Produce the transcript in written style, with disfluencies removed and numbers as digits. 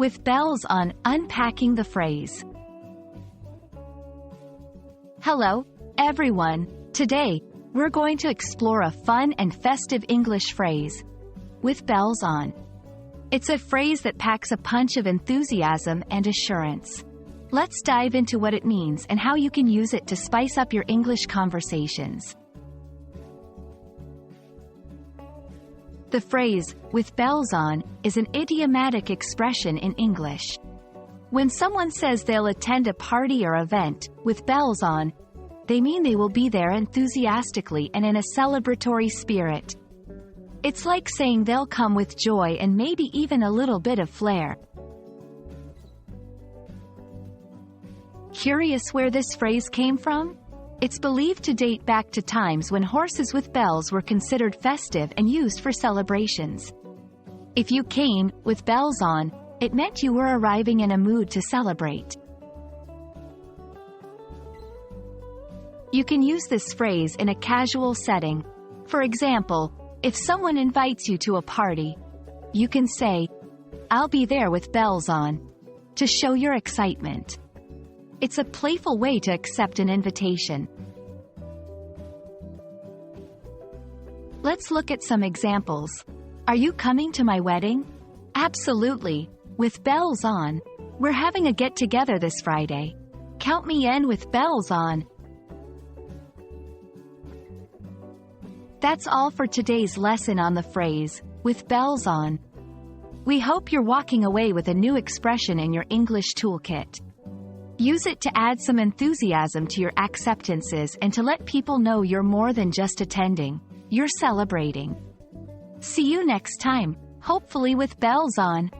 with bells on, unpacking the phrase. Hello, everyone. Today, we're going to explore a fun and festive English phrase, with bells on. It's a phrase that packs a punch of enthusiasm and assurance. Let's dive into what it means and how you can use it to spice up your English conversations. The phrase, with bells on, is an idiomatic expression in English. When someone says they'll attend a party or event, with bells on, they mean they will be there enthusiastically and in a celebratory spirit. It's like saying they'll come with joy and maybe even a little bit of flair. Curious where this phrase came from? It's believed to date back to times when horses with bells were considered festive and used for celebrations. If you came, with bells on, it meant you were arriving in a mood to celebrate. You can use this phrase in a casual setting. For example, if someone invites you to a party, you can say, "I'll be there with bells on," to show your excitement. It's a playful way to accept an invitation. Let's look at some examples. Are you coming to my wedding? Absolutely, with bells on. We're having a get-together this Friday. Count me in with bells on. That's all for today's lesson on the phrase, with bells on. We hope you're walking away with a new expression in your English toolkit. Use it to add some enthusiasm to your acceptances and to let people know you're more than just attending, you're celebrating. See you next time, hopefully with bells on.